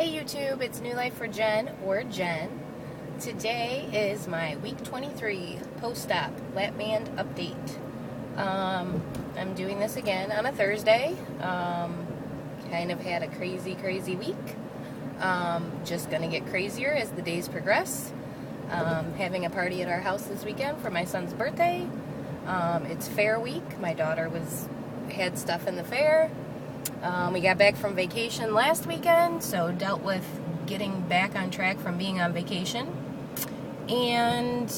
Hey YouTube, it's New Life for Jen, or Jen. Today is my week 23 post-op Lapband update. I'm doing this again on a Thursday. Kind of had a crazy week. Just gonna get crazier as the days progress. Having a party at our house this weekend for my son's birthday. It's fair week. My daughter had stuff in the fair. We got back from vacation last weekend, so dealt with getting back on track from being on vacation. And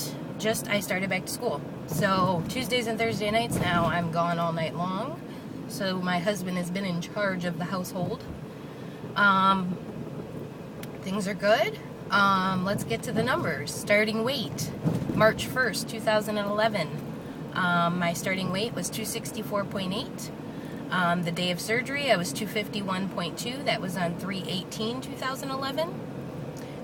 I started back to school. So Tuesdays and Thursday nights now, I'm gone all night long. So my husband has been in charge of the household. Things are good. Let's get to the numbers. Starting weight, March 1st, 2011. My starting weight was 264.8. The day of surgery, I was 251.2. That was on 3/18/2011.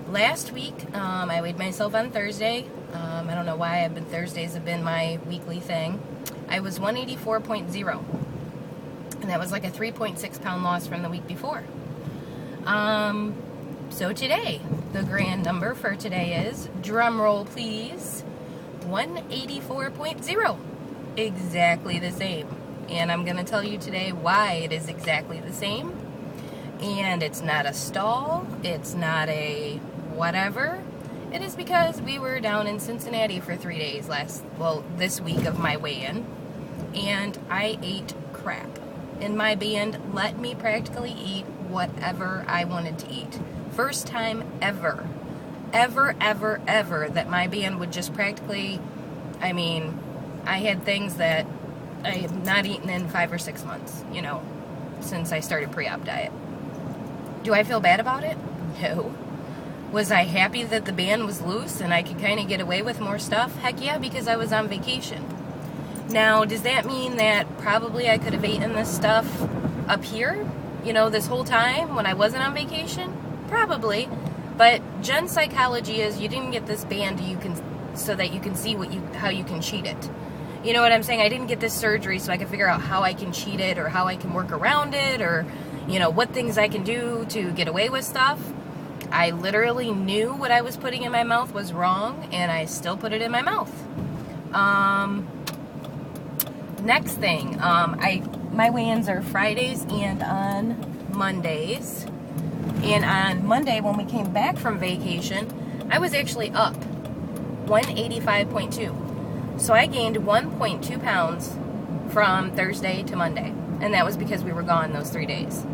Last week, I weighed myself on Thursday. I don't know why, Thursdays have been my weekly thing. I was 184.0. And that was like a 3.6 pound loss from the week before. So today, the grand number for today is, drum roll please, 184.0. Exactly the same. And I'm going to tell you today why it is exactly the same. And it's not a stall. It's not a whatever. It is because we were down in Cincinnati for 3 days this week of my weigh-in. And I ate crap. And my band let me practically eat whatever I wanted to eat. First time ever that my band would just practically, I had things that I have not eaten in 5 or 6 months, since I started pre-op diet. Do I feel bad about it? No. Was I happy that the band was loose and I could kind of get away with more stuff? Heck yeah, because I was on vacation. Now, does that mean that probably I could have eaten this stuff up here, this whole time when I wasn't on vacation? Probably. But Jen's psychology is you didn't get this band so that you can see how you can cheat it. You know what I'm saying? I didn't get this surgery so I can figure out how I can cheat it or how I can work around it or, what things I can do to get away with stuff. I literally knew what I was putting in my mouth was wrong, and I still put it in my mouth. Next thing, my weigh-ins are Fridays and on Mondays. And on Monday, when we came back from vacation, I was actually up 185.2. So I gained 1.2 pounds from Thursday to Monday. And that was because we were gone those 3 days.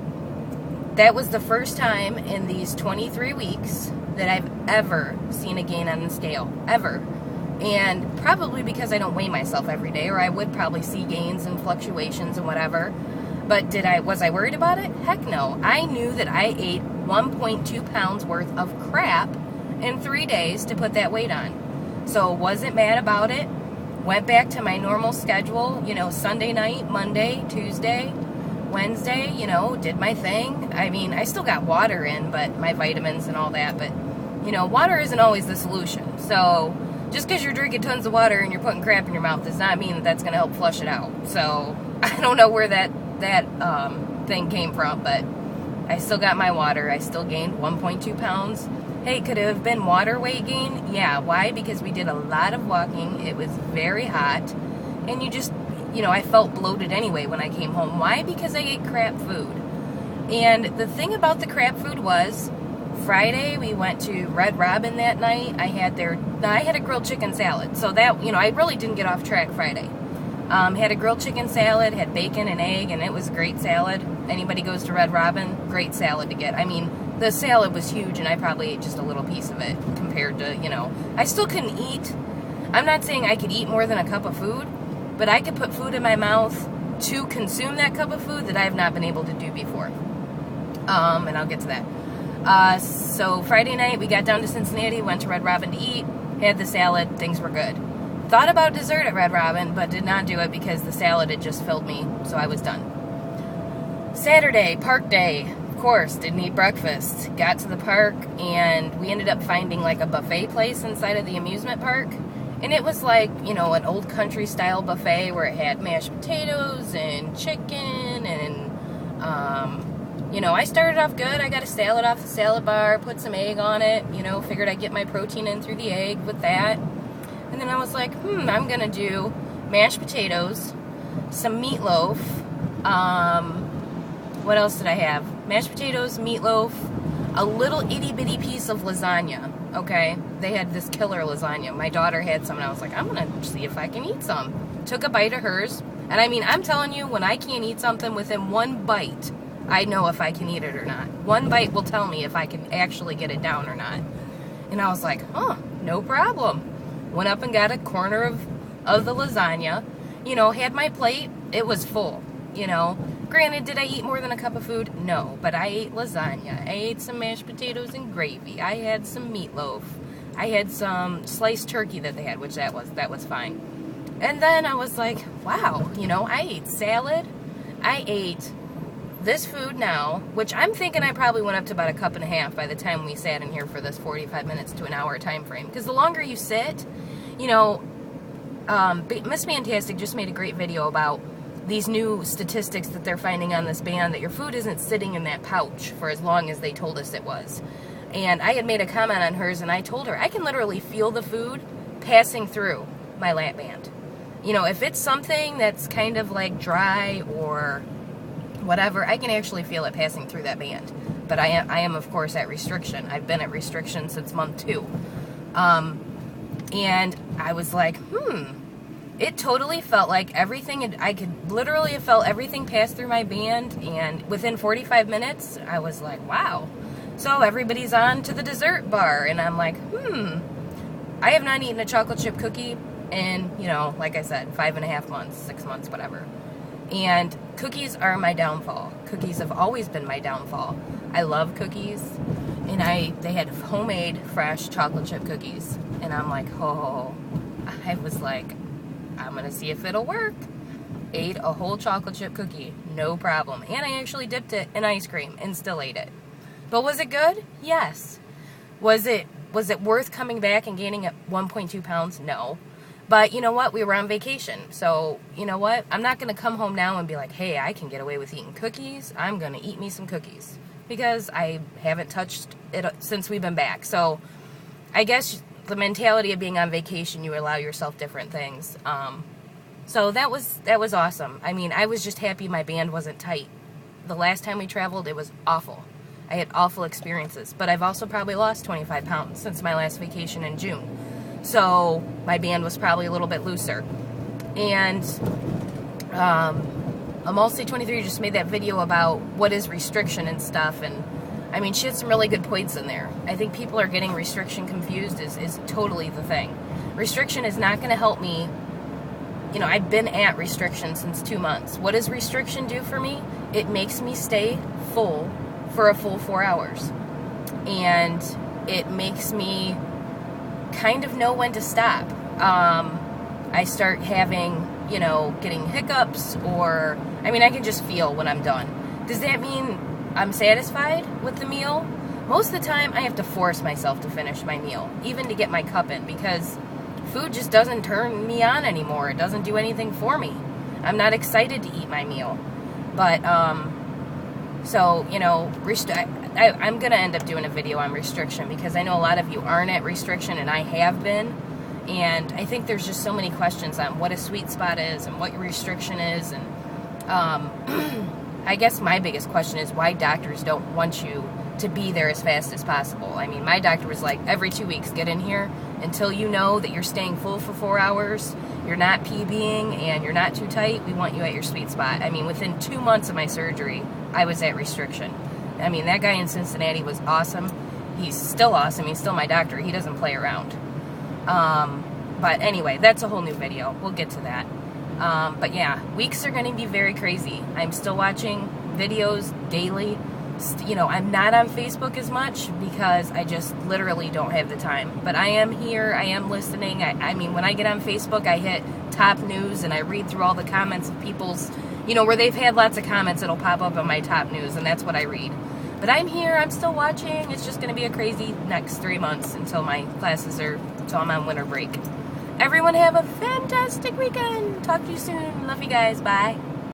That was the first time in these 23 weeks that I've ever seen a gain on the scale. Ever. And probably because I don't weigh myself every day, or I would probably see gains and fluctuations and whatever. But was I worried about it? Heck no. I knew that I ate 1.2 pounds worth of crap in 3 days to put that weight on. So wasn't mad about it. Went back to my normal schedule, Sunday night, Monday, Tuesday, Wednesday, did my thing. I still got water in, but my vitamins and all that. But, water isn't always the solution. So just because you're drinking tons of water and you're putting crap in your mouth does not mean that that's going to help flush it out. So I don't know where that thing came from, but I still got my water. I still gained 1.2 pounds. Hey, could it have been water weight gain? Yeah, why? Because we did a lot of walking. It was very hot. And I felt bloated anyway when I came home. Why? Because I ate crap food. And the thing about the crap food was, Friday we went to Red Robin that night. I had a grilled chicken salad. So that, I really didn't get off track Friday. Had a grilled chicken salad, had bacon and egg, and it was a great salad. Anybody goes to Red Robin, great salad to get. The salad was huge, and I probably ate just a little piece of it compared to, I still couldn't eat. I'm not saying I could eat more than a cup of food, but I could put food in my mouth to consume that cup of food that I have not been able to do before. And I'll get to that. So Friday night, we got down to Cincinnati, went to Red Robin to eat, had the salad, things were good. Thought about dessert at Red Robin, but did not do it because the salad had just filled me, so I was done. Saturday, park day. Of course, didn't eat breakfast. Got to the park, and we ended up finding like a buffet place inside of the amusement park. And it was like, an old country style buffet where it had mashed potatoes and chicken and You know, I started off good. I got a salad off the salad bar, put some egg on it, you know, figured I'd get my protein in through the egg with that. And then I was like, I'm going to do mashed potatoes, some meatloaf. What else did I have? Mashed potatoes, meatloaf, a little itty-bitty piece of lasagna, okay? They had this killer lasagna. My daughter had some, and I was like, I'm going to see if I can eat some. Took a bite of hers. And I mean, I'm telling you, when I can't eat something within one bite, I know if I can eat it or not. One bite will tell me if I can actually get it down or not. And I was like, no problem. Went up and got a corner of the lasagna. You know, had my plate. It was full, you know. Granted, did I eat more than a cup of food? No, but I ate lasagna. I ate some mashed potatoes and gravy. I had some meatloaf. I had some sliced turkey that they had, which that was fine. And then I was like, wow, you know, I ate salad. I ate this food now, which I'm thinking I probably went up to about a cup and a half by the time we sat in here for this 45 minutes to an hour time frame. Because the longer you sit, you know, Miss Fantastic just made a great video about these new statistics that they're finding on this band, that your food isn't sitting in that pouch for as long as they told us it was. And I had made a comment on hers, and I told her, I can literally feel the food passing through my Lapband. You know, if it's something that's kind of like dry or whatever, I can actually feel it passing through that band. But I am of course at restriction. I've been at restriction since month 2. And I was like, it totally felt like everything, I could literally have felt everything pass through my band, and within 45 minutes, I was like, wow. So everybody's on to the dessert bar, and I'm like, I have not eaten a chocolate chip cookie in, you know, like I said, 5.5 months, 6 months, whatever. And cookies are my downfall. Cookies have always been my downfall. I love cookies, and they had homemade, fresh chocolate chip cookies, and I'm like, I was like, I'm gonna see if it'll work. Ate a whole chocolate chip cookie, no problem. And I actually dipped it in ice cream and still ate it. But was it good? Yes. Was it worth coming back and gaining 1.2 pounds? No. But you know what? We were on vacation. So, you know what? I'm not going to come home now and be like, hey, I can get away with eating cookies. I'm going to eat me some cookies. Because I haven't touched it since we've been back. So, I guess the mentality of being on vacation, you allow yourself different things. So that was awesome. I mean, I was just happy my band wasn't tight. The last time we traveled, it was awful. I had awful experiences. But I've also probably lost 25 pounds since my last vacation in June. So my band was probably a little bit looser. And Emulsey23 just made that video about what is restriction and stuff. And I mean, she had some really good points in there. I think people are getting restriction confused is totally the thing. Restriction is not going to help me. You know, I've been at restriction since 2 months. What does restriction do for me? It makes me stay full for a full 4 hours. And it makes me kind of know when to stop. I start having, you know, getting hiccups, or, I mean, I can just feel when I'm done. Does that mean I'm satisfied with the meal? Most of the time, I have to force myself to finish my meal, even to get my cup in, because food just doesn't turn me on anymore. It doesn't do anything for me. I'm not excited to eat my meal. But, so, you know, I'm going to end up doing a video on restriction, because I know a lot of you aren't at restriction, and I have been. And I think there's just so many questions on what a sweet spot is and what your restriction is. And I guess my biggest question is why doctors don't want you to be there as fast as possible. I mean, my doctor was like, every 2 weeks, get in here until you know that you're staying full for 4 hours, you're not PBing, and you're not too tight. We want you at your sweet spot. I mean, within 2 months of my surgery, I was at restriction. I mean, that guy in Cincinnati was awesome. He's still awesome. He's still my doctor. He doesn't play around. But anyway, that's a whole new video. We'll get to that. But yeah, weeks are going to be very crazy. I'm still watching videos daily. You know, I'm not on Facebook as much because I just literally don't have the time. But I am here. I am listening. I mean, when I get on Facebook, I hit top news and I read through all the comments of people's, you know, where they've had lots of comments, it'll pop up on my top news, and that's what I read. But I'm here. I'm still watching. It's just going to be a crazy next 3 months until my classes are, until I'm on winter break. Everyone have a fantastic weekend. Talk to you soon. Love you guys. Bye.